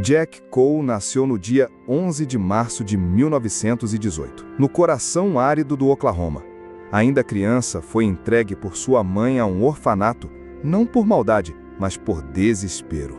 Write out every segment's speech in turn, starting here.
Jack Cole nasceu no dia 11 de março de 1918, no coração árido do Oklahoma. Ainda criança, foi entregue por sua mãe a um orfanato, não por maldade, mas por desespero.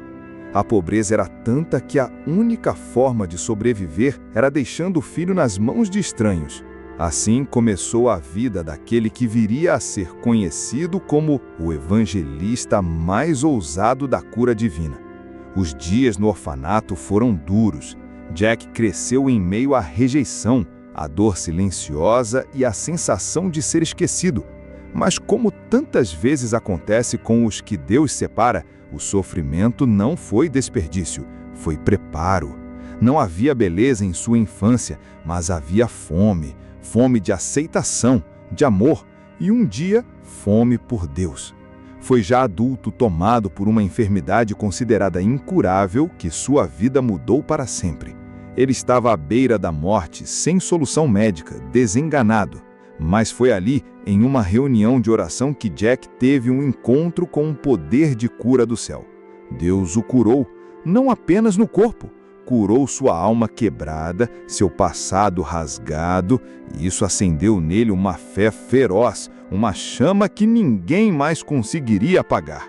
A pobreza era tanta que a única forma de sobreviver era deixando o filho nas mãos de estranhos. Assim começou a vida daquele que viria a ser conhecido como o evangelista mais ousado da cura divina. Os dias no orfanato foram duros. Jack cresceu em meio à rejeição, à dor silenciosa e à sensação de ser esquecido. Mas como tantas vezes acontece com os que Deus separa, o sofrimento não foi desperdício, foi preparo. Não havia beleza em sua infância, mas havia fome, fome de aceitação, de amor e um dia, fome por Deus. Foi já adulto, tomado por uma enfermidade considerada incurável, que sua vida mudou para sempre. Ele estava à beira da morte, sem solução médica, desenganado. Mas foi ali, em uma reunião de oração, que Jack teve um encontro com um poder de cura do céu. Deus o curou, não apenas no corpo, curou sua alma quebrada, seu passado rasgado, e isso acendeu nele uma fé feroz, uma chama que ninguém mais conseguiria apagar.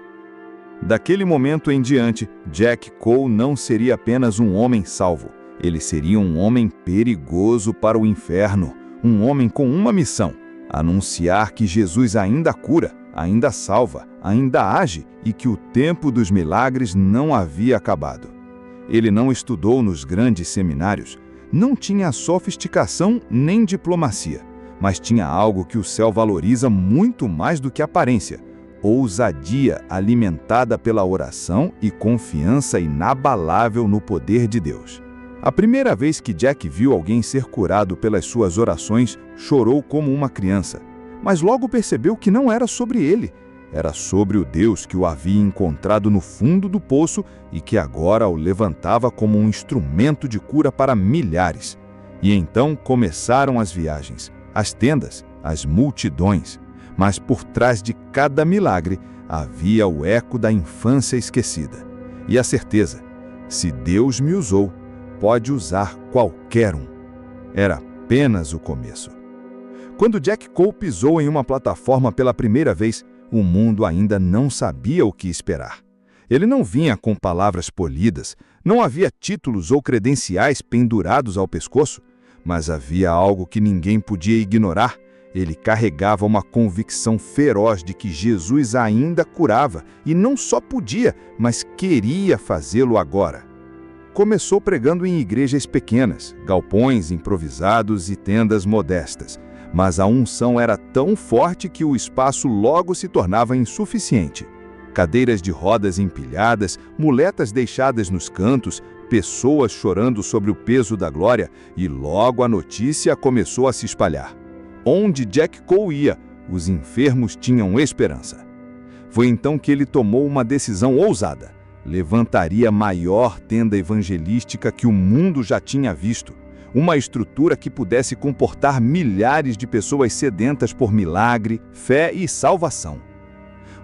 Daquele momento em diante, Jack Cole não seria apenas um homem salvo, ele seria um homem perigoso para o inferno, um homem com uma missão: anunciar que Jesus ainda cura, ainda salva, ainda age e que o tempo dos milagres não havia acabado. Ele não estudou nos grandes seminários, não tinha sofisticação nem diplomacia, mas tinha algo que o céu valoriza muito mais do que aparência: ousadia alimentada pela oração e confiança inabalável no poder de Deus. A primeira vez que Jack viu alguém ser curado pelas suas orações, chorou como uma criança, mas logo percebeu que não era sobre ele. Era sobre o Deus que o havia encontrado no fundo do poço e que agora o levantava como um instrumento de cura para milhares. E então começaram as viagens, as tendas, as multidões. Mas por trás de cada milagre havia o eco da infância esquecida. E a certeza: se Deus me usou, pode usar qualquer um. Era apenas o começo. Quando Jack Cole pisou em uma plataforma pela primeira vez, o mundo ainda não sabia o que esperar. Ele não vinha com palavras polidas, não havia títulos ou credenciais pendurados ao pescoço, mas havia algo que ninguém podia ignorar. Ele carregava uma convicção feroz de que Jesus ainda curava, e não só podia, mas queria fazê-lo agora. Começou pregando em igrejas pequenas, galpões improvisados e tendas modestas, mas a unção era tão forte que o espaço logo se tornava insuficiente. Cadeiras de rodas empilhadas, muletas deixadas nos cantos, pessoas chorando sobre o peso da glória, e logo a notícia começou a se espalhar. Onde Jack Cole ia, os enfermos tinham esperança. Foi então que ele tomou uma decisão ousada: levantaria a maior tenda evangelística que o mundo já tinha visto. Uma estrutura que pudesse comportar milhares de pessoas sedentas por milagre, fé e salvação.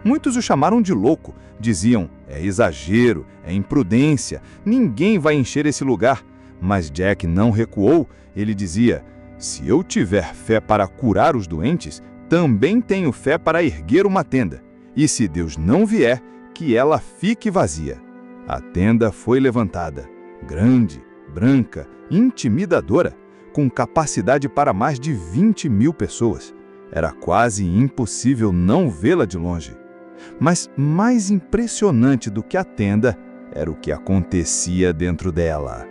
Muitos o chamaram de louco, diziam: é exagero, é imprudência, ninguém vai encher esse lugar. Mas Jack não recuou, ele dizia: se eu tiver fé para curar os doentes, também tenho fé para erguer uma tenda. E se Deus não vier, que ela fique vazia. A tenda foi levantada, grande, branca, intimidadora, com capacidade para mais de 20.000 pessoas. Era quase impossível não vê-la de longe. Mas mais impressionante do que a tenda era o que acontecia dentro dela.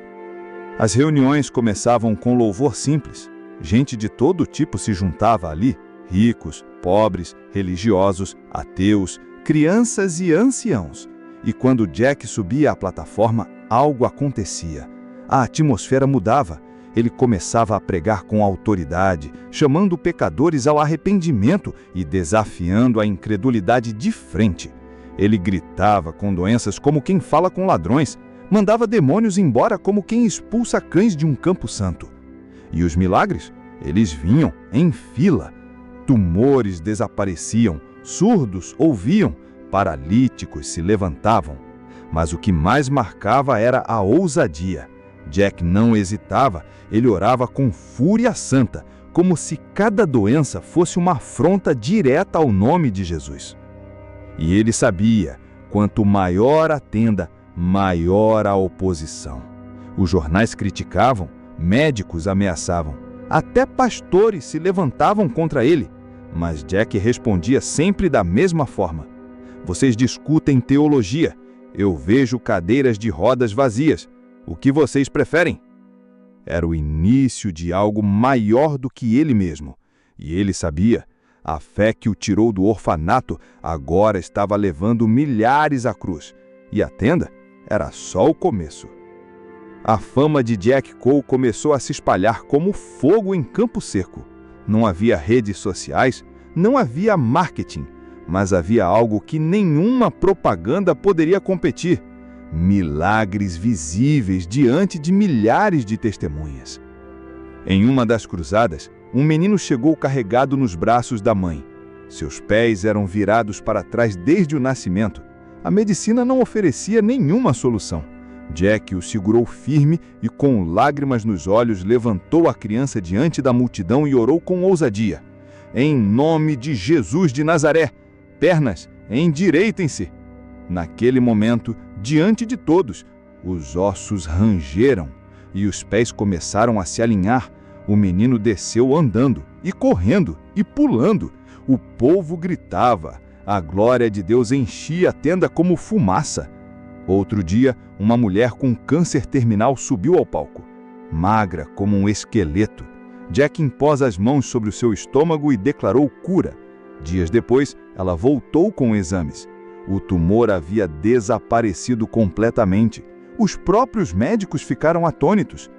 As reuniões começavam com louvor simples. Gente de todo tipo se juntava ali: ricos, pobres, religiosos, ateus, crianças e anciãos. E quando Jack subia à plataforma, algo acontecia. A atmosfera mudava. Ele começava a pregar com autoridade, chamando pecadores ao arrependimento e desafiando a incredulidade de frente. Ele gritava com doenças como quem fala com ladrões, mandava demônios embora como quem expulsa cães de um campo santo. E os milagres? Eles vinham em fila. Tumores desapareciam, surdos ouviam, paralíticos se levantavam. mas o que mais marcava era a ousadia. Jack não hesitava, ele orava com fúria santa, como se cada doença fosse uma afronta direta ao nome de Jesus. E ele sabia, quanto maior a tenda, maior a oposição. Os jornais criticavam, médicos ameaçavam, até pastores se levantavam contra ele. Mas Jack respondia sempre da mesma forma: vocês discutem teologia, eu vejo cadeiras de rodas vazias. O que vocês preferem? Era o início de algo maior do que ele mesmo. E ele sabia, a fé que o tirou do orfanato agora estava levando milhares à cruz. E a tenda era só o começo. A fama de Jack Cole começou a se espalhar como fogo em campo seco. Não havia redes sociais, não havia marketing, mas havia algo que nenhuma propaganda poderia competir: milagres visíveis diante de milhares de testemunhas. Em uma das cruzadas, um menino chegou carregado nos braços da mãe. Seus pés eram virados para trás desde o nascimento. A medicina não oferecia nenhuma solução. Jack o segurou firme e, com lágrimas nos olhos, levantou a criança diante da multidão e orou com ousadia: em nome de Jesus de Nazaré, pernas, endireitem-se. Naquele momento, diante de todos, os ossos rangeram e os pés começaram a se alinhar. O menino desceu andando e correndo e pulando. O povo gritava. A glória de Deus enchia a tenda como fumaça. Outro dia, uma mulher com câncer terminal subiu ao palco. Magra como um esqueleto, Jack impôs as mãos sobre o seu estômago e declarou cura. Dias depois, ela voltou com exames. O tumor havia desaparecido completamente. Os próprios médicos ficaram atônitos.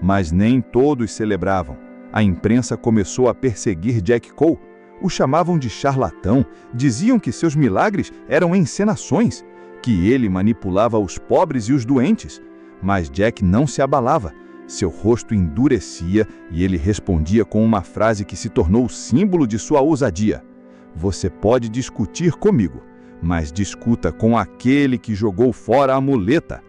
Mas nem todos celebravam. A imprensa começou a perseguir Jack Cole. O chamavam de charlatão, diziam que seus milagres eram encenações, que ele manipulava os pobres e os doentes. Mas Jack não se abalava. Seu rosto endurecia e ele respondia com uma frase que se tornou o símbolo de sua ousadia: você pode discutir comigo, mas discuta com aquele que jogou fora a muleta.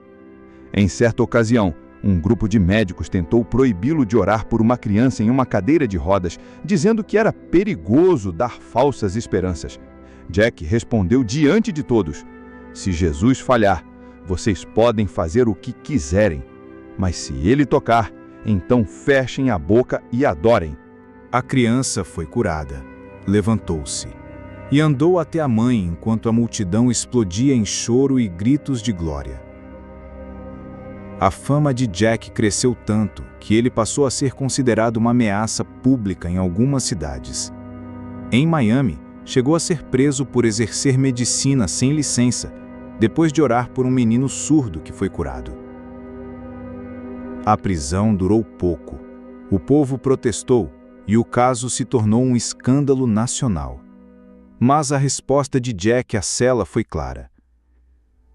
Em certa ocasião, um grupo de médicos tentou proibi-lo de orar por uma criança em uma cadeira de rodas, dizendo que era perigoso dar falsas esperanças. Jack respondeu diante de todos: se Jesus falhar, vocês podem fazer o que quiserem, mas se ele tocar, então fechem a boca e adorem. A criança foi curada, levantou-se e andou até a mãe enquanto a multidão explodia em choro e gritos de glória. A fama de Jack cresceu tanto que ele passou a ser considerado uma ameaça pública em algumas cidades. Em Miami, chegou a ser preso por exercer medicina sem licença, depois de orar por um menino surdo que foi curado. A prisão durou pouco. O povo protestou e o caso se tornou um escândalo nacional. Mas a resposta de Jack à cela foi clara: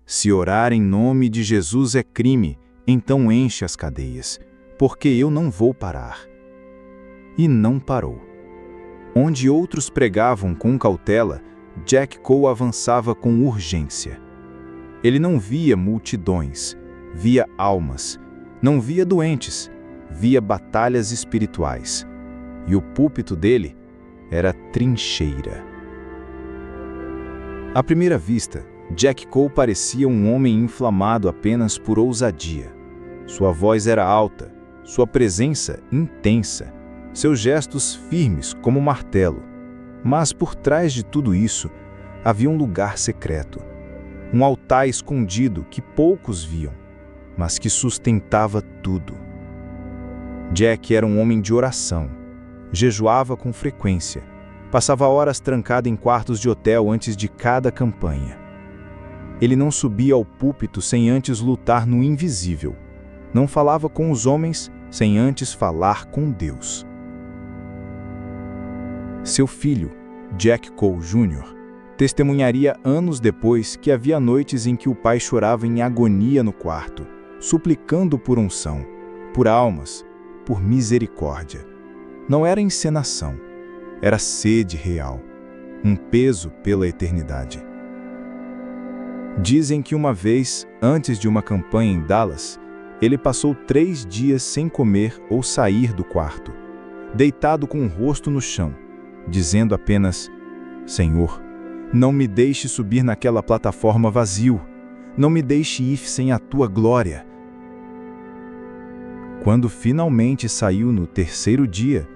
se orar em nome de Jesus é crime, então enche as cadeias, porque eu não vou parar. E não parou. Onde outros pregavam com cautela, Jack Cole avançava com urgência. Ele não via multidões, via almas. Não via doentes, via batalhas espirituais. E o púlpito dele era trincheira. À primeira vista, Jack Cole parecia um homem inflamado apenas por ousadia. Sua voz era alta, sua presença intensa, seus gestos firmes como martelo. Mas por trás de tudo isso, havia um lugar secreto, um altar escondido que poucos viam, mas que sustentava tudo. Jack era um homem de oração, jejuava com frequência, passava horas trancado em quartos de hotel antes de cada campanha. Ele não subia ao púlpito sem antes lutar no invisível. Não falava com os homens sem antes falar com Deus. Seu filho, Jack Cole Jr., testemunharia anos depois que havia noites em que o pai chorava em agonia no quarto, suplicando por unção, por almas, por misericórdia. Não era encenação, era sede real, um peso pela eternidade. Dizem que uma vez, antes de uma campanha em Dallas, ele passou 3 dias sem comer ou sair do quarto, deitado com o rosto no chão, dizendo apenas: Senhor, não me deixe subir naquela plataforma vazio, não me deixe ir sem a tua glória. Quando finalmente saiu no 3º dia,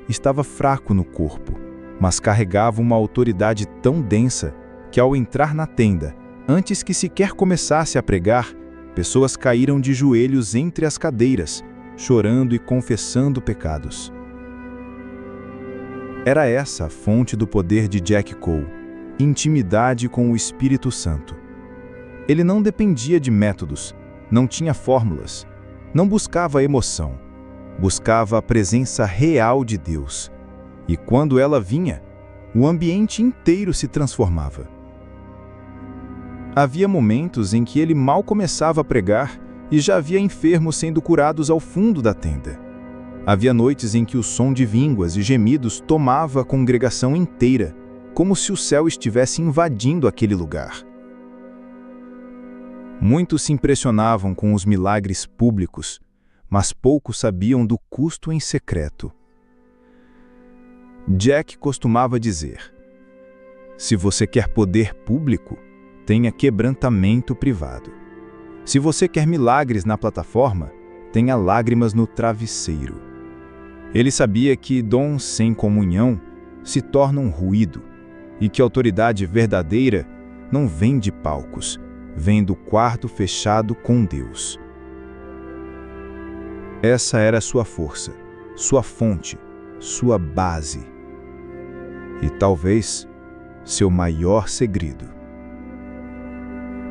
estava fraco no corpo, mas carregava uma autoridade tão densa que, ao entrar na tenda, antes que sequer começasse a pregar, pessoas caíram de joelhos entre as cadeiras, chorando e confessando pecados. Era essa a fonte do poder de Jack Cole, intimidade com o Espírito Santo. Ele não dependia de métodos, não tinha fórmulas, não buscava emoção, buscava a presença real de Deus. E quando ela vinha, o ambiente inteiro se transformava. Havia momentos em que ele mal começava a pregar e já havia enfermos sendo curados ao fundo da tenda. Havia noites em que o som de vínguas e gemidos tomava a congregação inteira, como se o céu estivesse invadindo aquele lugar. Muitos se impressionavam com os milagres públicos, mas poucos sabiam do custo em secreto. Jack costumava dizer: se você quer poder público, tenha quebrantamento privado. Se você quer milagres na plataforma, tenha lágrimas no travesseiro. Ele sabia que dons sem comunhão se tornam ruído e que a autoridade verdadeira não vem de palcos, vem do quarto fechado com Deus. Essa era sua força, sua fonte, sua base e talvez seu maior segredo.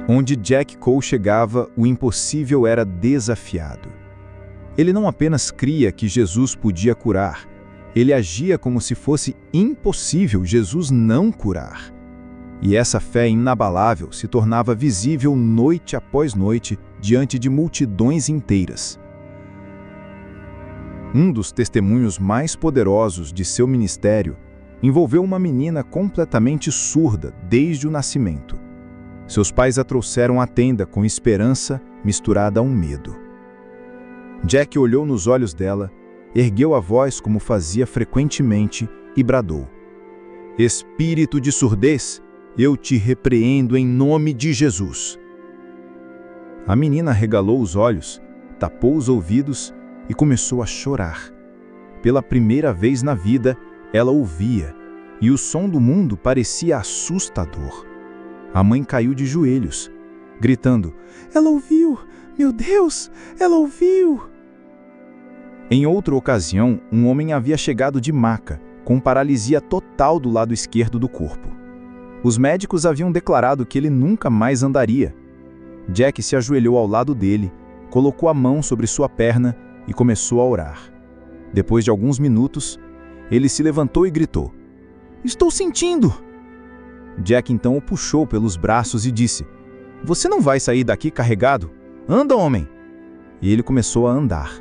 Onde Jack Cole chegava, o impossível era desafiado. Ele não apenas cria que Jesus podia curar, ele agia como se fosse impossível Jesus não curar. E essa fé inabalável se tornava visível noite após noite diante de multidões inteiras. Um dos testemunhos mais poderosos de seu ministério envolveu uma menina completamente surda desde o nascimento. Seus pais a trouxeram à tenda com esperança misturada a um medo. Jack olhou nos olhos dela, ergueu a voz como fazia frequentemente e bradou: Espírito de surdez, eu te repreendo em nome de Jesus. A menina arregalou os olhos, tapou os ouvidos e começou a chorar. Pela primeira vez na vida, ela ouvia, e o som do mundo parecia assustador. A mãe caiu de joelhos, gritando: Ela ouviu! Meu Deus! Ela ouviu! Em outra ocasião, um homem havia chegado de maca, com paralisia total do lado esquerdo do corpo. Os médicos haviam declarado que ele nunca mais andaria. Jack se ajoelhou ao lado dele, colocou a mão sobre sua perna e começou a orar. Depois de alguns minutos, ele se levantou e gritou: Estou sentindo! Jack então o puxou pelos braços e disse: Você não vai sair daqui carregado? Anda, homem! E ele começou a andar,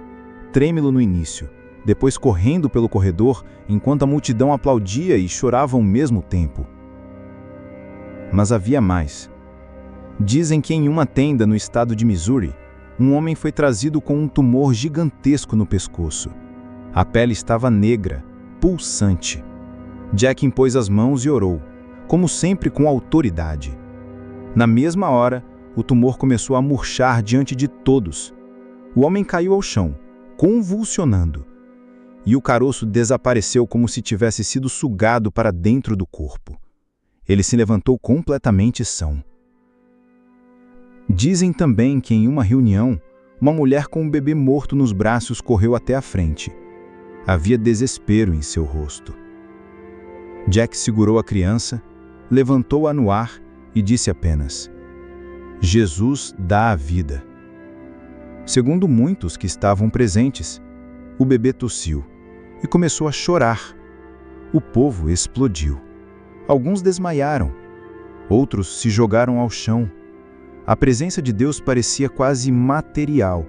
trêmulo no início, depois correndo pelo corredor, enquanto a multidão aplaudia e chorava ao mesmo tempo. Mas havia mais. Dizem que em uma tenda no estado de Missouri, um homem foi trazido com um tumor gigantesco no pescoço. A pele estava negra, pulsante. Jack impôs as mãos e orou, como sempre com autoridade. Na mesma hora, o tumor começou a murchar diante de todos. O homem caiu ao chão, convulsionando, e o caroço desapareceu como se tivesse sido sugado para dentro do corpo. Ele se levantou completamente são. Dizem também que em uma reunião, uma mulher com um bebê morto nos braços correu até a frente. Havia desespero em seu rosto. Jack segurou a criança, levantou-a no ar e disse apenas: Jesus dá a vida. Segundo muitos que estavam presentes, o bebê tossiu e começou a chorar. O povo explodiu. Alguns desmaiaram, outros se jogaram ao chão. A presença de Deus parecia quase material,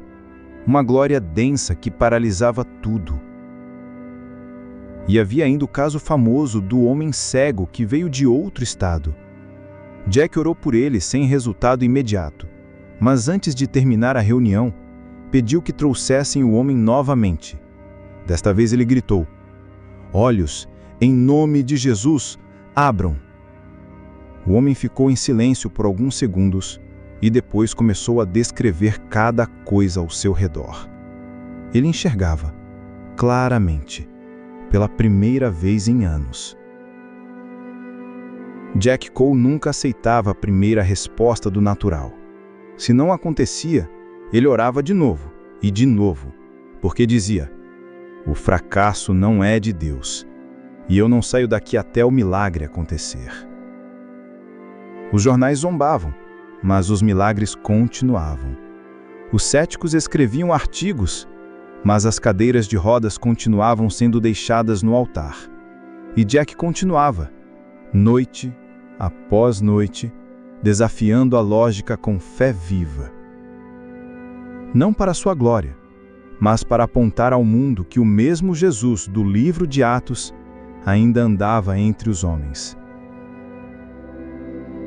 uma glória densa que paralisava tudo. E havia ainda o caso famoso do homem cego que veio de outro estado. Jack orou por ele sem resultado imediato, mas antes de terminar a reunião, pediu que trouxessem o homem novamente. Desta vez ele gritou: "Olhos, em nome de Jesus, abram!" O homem ficou em silêncio por alguns segundos e depois começou a descrever cada coisa ao seu redor. Ele enxergava, claramente, pela primeira vez em anos. Jack Cole nunca aceitava a primeira resposta do natural. Se não acontecia, ele orava de novo, porque dizia: "O fracasso não é de Deus, e eu não saio daqui até o milagre acontecer." Os jornais zombavam, mas os milagres continuavam. Os céticos escreviam artigos, mas as cadeiras de rodas continuavam sendo deixadas no altar. E Jack continuava, noite após noite, desafiando a lógica com fé viva. Não para sua glória, mas para apontar ao mundo que o mesmo Jesus do livro de Atos ainda andava entre os homens.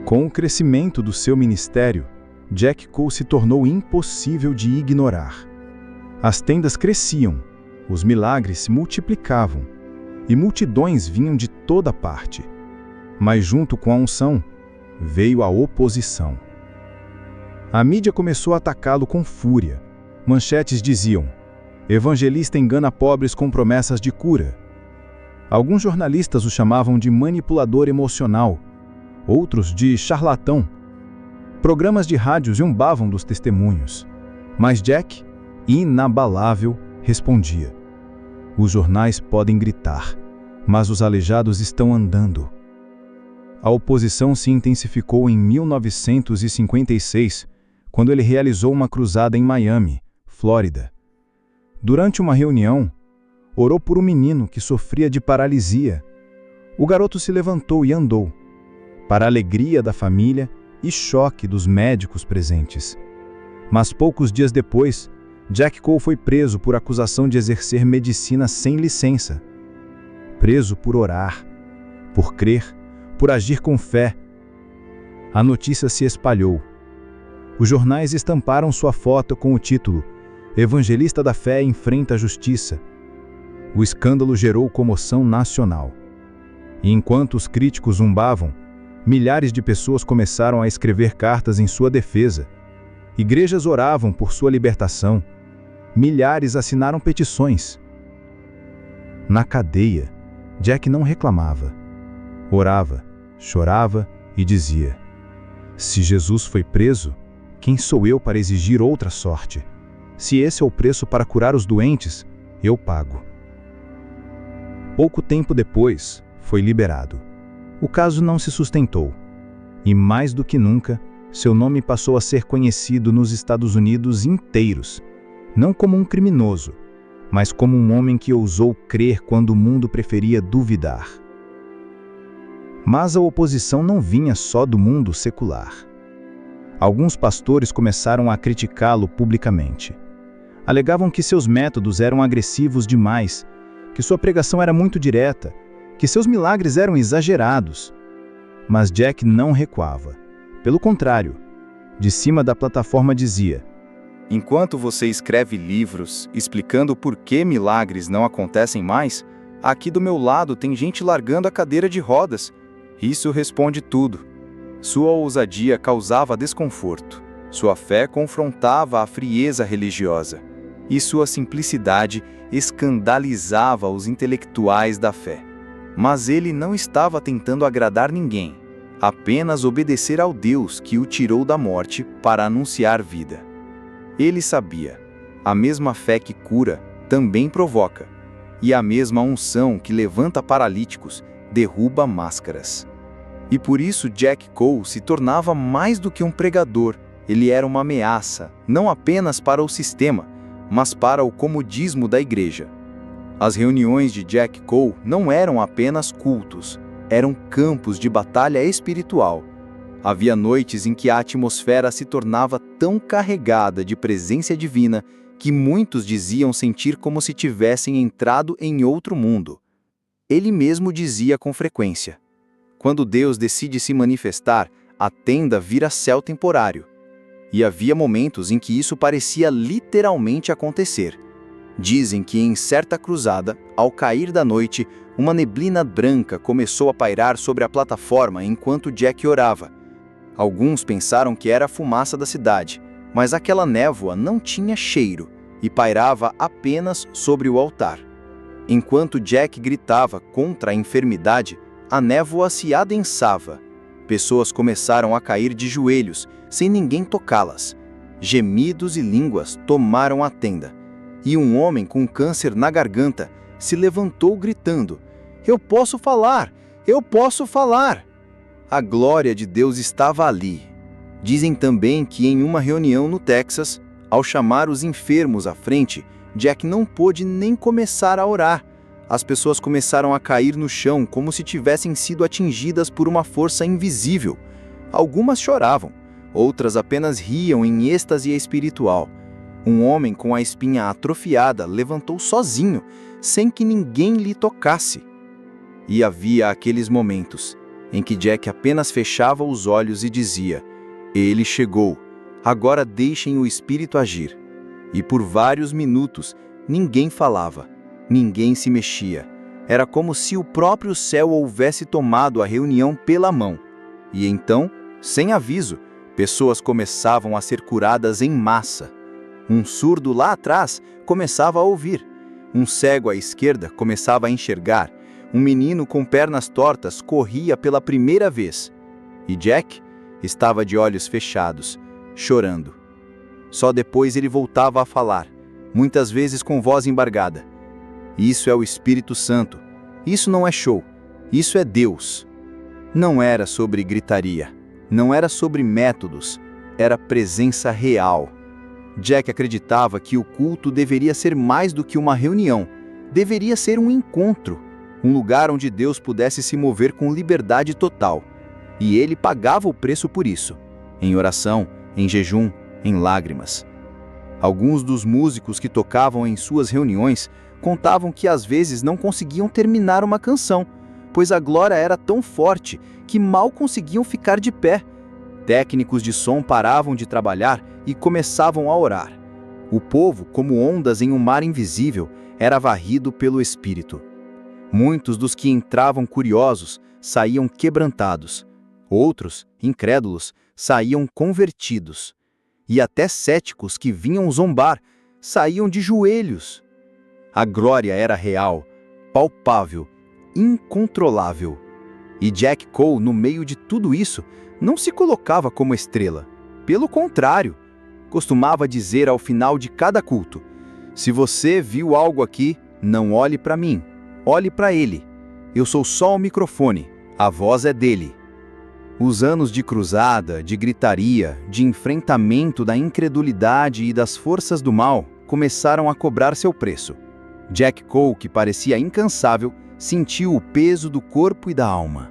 Com o crescimento do seu ministério, Jack Cole se tornou impossível de ignorar. As tendas cresciam, os milagres se multiplicavam, e multidões vinham de toda parte. Mas junto com a unção, veio a oposição. A mídia começou a atacá-lo com fúria. Manchetes diziam: "Evangelista engana pobres com promessas de cura." Alguns jornalistas o chamavam de manipulador emocional, outros de charlatão. Programas de rádio zombavam dos testemunhos. Mas Jack, inabalável, respondia: "Os jornais podem gritar, mas os aleijados estão andando." A oposição se intensificou em 1956, quando ele realizou uma cruzada em Miami, Flórida. Durante uma reunião, orou por um menino que sofria de paralisia. O garoto se levantou e andou, para a alegria da família e choque dos médicos presentes. Mas poucos dias depois, Jack Cole foi preso por acusação de exercer medicina sem licença. Preso por orar, por crer, por agir com fé. A notícia se espalhou. Os jornais estamparam sua foto com o título: "Evangelista da Fé enfrenta a justiça." O escândalo gerou comoção nacional. E enquanto os críticos zombavam, milhares de pessoas começaram a escrever cartas em sua defesa. Igrejas oravam por sua libertação. Milhares assinaram petições. Na cadeia, Jack não reclamava. Orava, chorava e dizia: "Se Jesus foi preso, quem sou eu para exigir outra sorte? Se esse é o preço para curar os doentes, eu pago." Pouco tempo depois, foi liberado. O caso não se sustentou. E mais do que nunca, seu nome passou a ser conhecido nos Estados Unidos inteiros, não como um criminoso, mas como um homem que ousou crer quando o mundo preferia duvidar. Mas a oposição não vinha só do mundo secular. Alguns pastores começaram a criticá-lo publicamente. Alegavam que seus métodos eram agressivos demais, que sua pregação era muito direta, que seus milagres eram exagerados. Mas Jack não recuava. Pelo contrário, de cima da plataforma dizia: "Enquanto você escreve livros explicando por que milagres não acontecem mais, aqui do meu lado tem gente largando a cadeira de rodas. Isso responde tudo." Sua ousadia causava desconforto, sua fé confrontava a frieza religiosa, e sua simplicidade escandalizava os intelectuais da fé. Mas ele não estava tentando agradar ninguém, apenas obedecer ao Deus que o tirou da morte para anunciar vida. Ele sabia: a mesma fé que cura também provoca, e a mesma unção que levanta paralíticos derruba máscaras. E por isso Jack Cole se tornava mais do que um pregador. Ele era uma ameaça, não apenas para o sistema, mas para o comodismo da igreja. As reuniões de Jack Cole não eram apenas cultos, eram campos de batalha espiritual. Havia noites em que a atmosfera se tornava tão carregada de presença divina que muitos diziam sentir como se tivessem entrado em outro mundo. Ele mesmo dizia com frequência: "Quando Deus decide se manifestar, a tenda vira céu temporário. E havia momentos em que isso parecia literalmente acontecer. Dizem que em certa cruzada, ao cair da noite, uma neblina branca começou a pairar sobre a plataforma enquanto Jack orava. Alguns pensaram que era a fumaça da cidade, mas aquela névoa não tinha cheiro e pairava apenas sobre o altar. Enquanto Jack gritava contra a enfermidade, a névoa se adensava. Pessoas começaram a cair de joelhos, sem ninguém tocá-las. Gemidos e línguas tomaram a tenda. E um homem com câncer na garganta se levantou gritando: "Eu posso falar! Eu posso falar!" A glória de Deus estava ali. Dizem também que em uma reunião no Texas, ao chamar os enfermos à frente, Jack não pôde nem começar a orar. As pessoas começaram a cair no chão como se tivessem sido atingidas por uma força invisível. Algumas choravam, outras apenas riam em êxtase espiritual. Um homem com a espinha atrofiada levantou sozinho, sem que ninguém lhe tocasse. E havia aqueles momentos em que Jack apenas fechava os olhos e dizia: "Ele chegou, agora deixem o Espírito agir." E por vários minutos, ninguém falava, ninguém se mexia. Era como se o próprio céu houvesse tomado a reunião pela mão. E então, sem aviso, pessoas começavam a ser curadas em massa. Um surdo lá atrás começava a ouvir. Um cego à esquerda começava a enxergar. Um menino com pernas tortas corria pela primeira vez. E Jack estava de olhos fechados, chorando. Só depois ele voltava a falar, muitas vezes com voz embargada. Isso é o Espírito Santo. Isso não é show. Isso é Deus. Não era sobre gritaria. Não era sobre métodos. Era presença real. Jack acreditava que o culto deveria ser mais do que uma reunião. Deveria ser um encontro. Um lugar onde Deus pudesse se mover com liberdade total. E ele pagava o preço por isso. Em oração, em jejum, em lágrimas. Alguns dos músicos que tocavam em suas reuniões contavam que às vezes não conseguiam terminar uma canção, pois a glória era tão forte que mal conseguiam ficar de pé. Técnicos de som paravam de trabalhar e começavam a orar. O povo, como ondas em um mar invisível, era varrido pelo Espírito. Muitos dos que entravam curiosos saíam quebrantados. Outros, incrédulos, saíam convertidos. E até céticos que vinham zombar saíam de joelhos. A glória era real, palpável, incontrolável. E Jack Cole, no meio de tudo isso, não se colocava como estrela. Pelo contrário, costumava dizer ao final de cada culto: "Se você viu algo aqui, não olhe para mim, olhe para ele. Eu sou só o microfone, a voz é dele." Os anos de cruzada, de gritaria, de enfrentamento da incredulidade e das forças do mal começaram a cobrar seu preço. Jack Cole, que parecia incansável, sentiu o peso do corpo e da alma.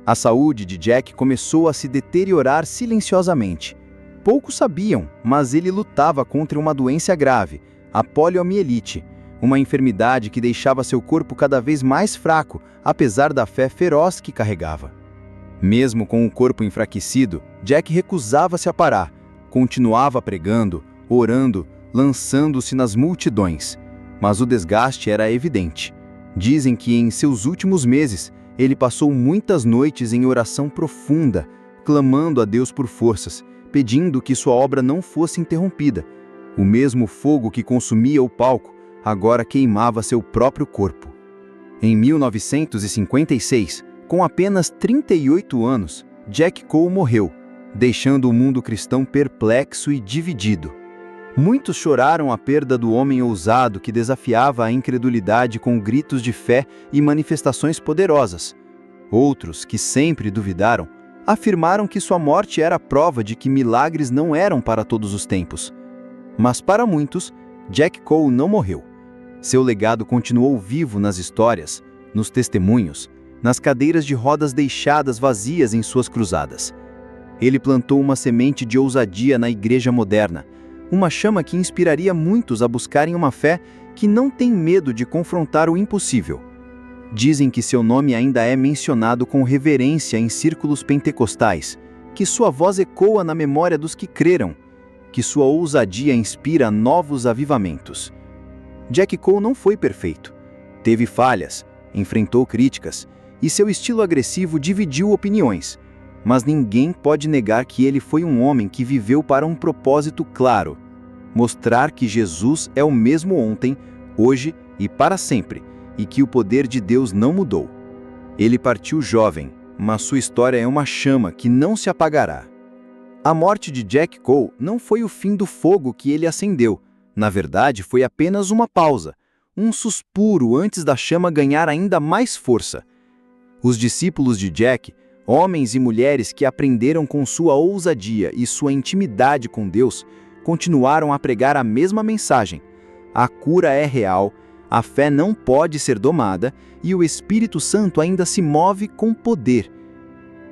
A saúde de Jack começou a se deteriorar silenciosamente. Poucos sabiam, mas ele lutava contra uma doença grave, a poliomielite, uma enfermidade que deixava seu corpo cada vez mais fraco, apesar da fé feroz que carregava. Mesmo com o corpo enfraquecido, Jack recusava-se a parar, continuava pregando, orando, lançando-se nas multidões. Mas o desgaste era evidente. Dizem que em seus últimos meses, ele passou muitas noites em oração profunda, clamando a Deus por forças, pedindo que sua obra não fosse interrompida. O mesmo fogo que consumia o palco, agora queimava seu próprio corpo. Em 1956, com apenas 38 anos, Jack Cole morreu, deixando o mundo cristão perplexo e dividido. Muitos choraram a perda do homem ousado que desafiava a incredulidade com gritos de fé e manifestações poderosas. Outros, que sempre duvidaram, afirmaram que sua morte era prova de que milagres não eram para todos os tempos. Mas para muitos, Jack Cole não morreu. Seu legado continuou vivo nas histórias, nos testemunhos, nas cadeiras de rodas deixadas vazias em suas cruzadas. Ele plantou uma semente de ousadia na igreja moderna, uma chama que inspiraria muitos a buscarem uma fé que não tem medo de confrontar o impossível. Dizem que seu nome ainda é mencionado com reverência em círculos pentecostais, que sua voz ecoa na memória dos que creram, que sua ousadia inspira novos avivamentos. Jack Cole não foi perfeito. Teve falhas, enfrentou críticas, e seu estilo agressivo dividiu opiniões. Mas ninguém pode negar que ele foi um homem que viveu para um propósito claro: mostrar que Jesus é o mesmo ontem, hoje e para sempre, e que o poder de Deus não mudou. Ele partiu jovem, mas sua história é uma chama que não se apagará. A morte de Jack Cole não foi o fim do fogo que ele acendeu. Na verdade, foi apenas uma pausa, um suspiro antes da chama ganhar ainda mais força. Os discípulos de Jack, homens e mulheres que aprenderam com sua ousadia e sua intimidade com Deus, continuaram a pregar a mesma mensagem: a cura é real, a fé não pode ser domada e o Espírito Santo ainda se move com poder.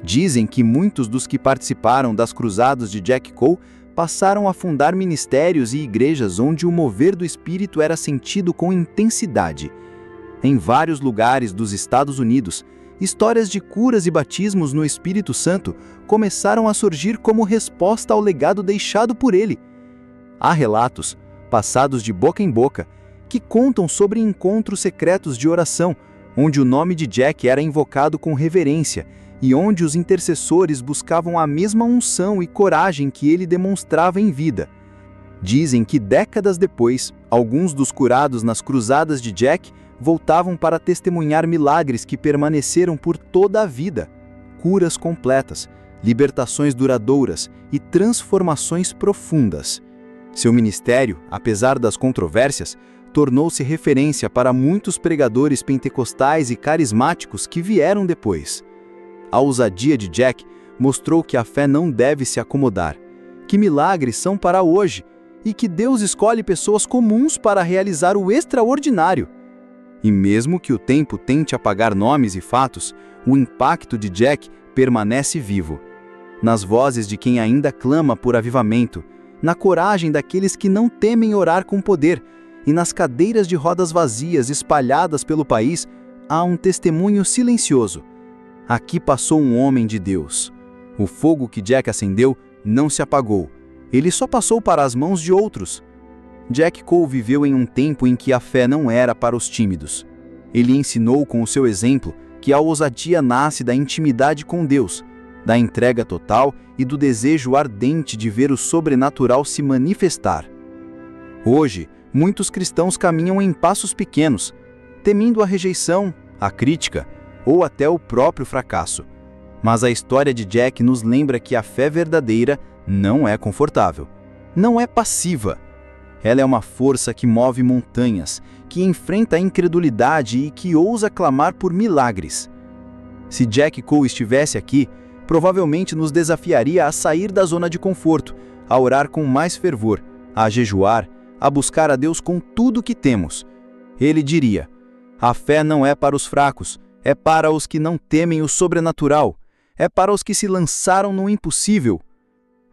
Dizem que muitos dos que participaram das cruzadas de Jack Cole passaram a fundar ministérios e igrejas onde o mover do Espírito era sentido com intensidade. Em vários lugares dos Estados Unidos, histórias de curas e batismos no Espírito Santo começaram a surgir como resposta ao legado deixado por ele. Há relatos, passados de boca em boca, que contam sobre encontros secretos de oração, onde o nome de Jack era invocado com reverência e onde os intercessores buscavam a mesma unção e coragem que ele demonstrava em vida. Dizem que décadas depois, alguns dos curados nas cruzadas de Jack voltavam para testemunhar milagres que permaneceram por toda a vida: curas completas, libertações duradouras e transformações profundas. Seu ministério, apesar das controvérsias, tornou-se referência para muitos pregadores pentecostais e carismáticos que vieram depois. A ousadia de Jack mostrou que a fé não deve se acomodar, que milagres são para hoje e que Deus escolhe pessoas comuns para realizar o extraordinário. E mesmo que o tempo tente apagar nomes e fatos, o impacto de Jack permanece vivo. Nas vozes de quem ainda clama por avivamento, na coragem daqueles que não temem orar com poder, e nas cadeiras de rodas vazias espalhadas pelo país, há um testemunho silencioso: aqui passou um homem de Deus. O fogo que Jack acendeu não se apagou, ele só passou para as mãos de outros. Jack Cole viveu em um tempo em que a fé não era para os tímidos. Ele ensinou com o seu exemplo que a ousadia nasce da intimidade com Deus, da entrega total e do desejo ardente de ver o sobrenatural se manifestar. Hoje, muitos cristãos caminham em passos pequenos, temendo a rejeição, a crítica ou até o próprio fracasso. Mas a história de Jack nos lembra que a fé verdadeira não é confortável, não é passiva. Ela é uma força que move montanhas, que enfrenta a incredulidade e que ousa clamar por milagres. Se Jack Cole estivesse aqui, provavelmente nos desafiaria a sair da zona de conforto, a orar com mais fervor, a jejuar, a buscar a Deus com tudo que temos. Ele diria: a fé não é para os fracos, é para os que não temem o sobrenatural, é para os que se lançaram no impossível.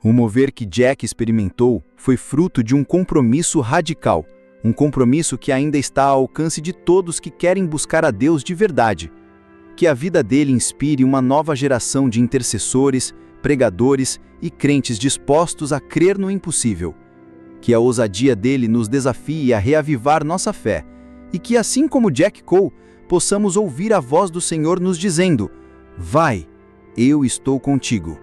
O mover que Jack experimentou foi fruto de um compromisso radical, um compromisso que ainda está ao alcance de todos que querem buscar a Deus de verdade. Que a vida dele inspire uma nova geração de intercessores, pregadores e crentes dispostos a crer no impossível. Que a ousadia dele nos desafie a reavivar nossa fé, e que, assim como Jack Cole, possamos ouvir a voz do Senhor nos dizendo: vai, eu estou contigo.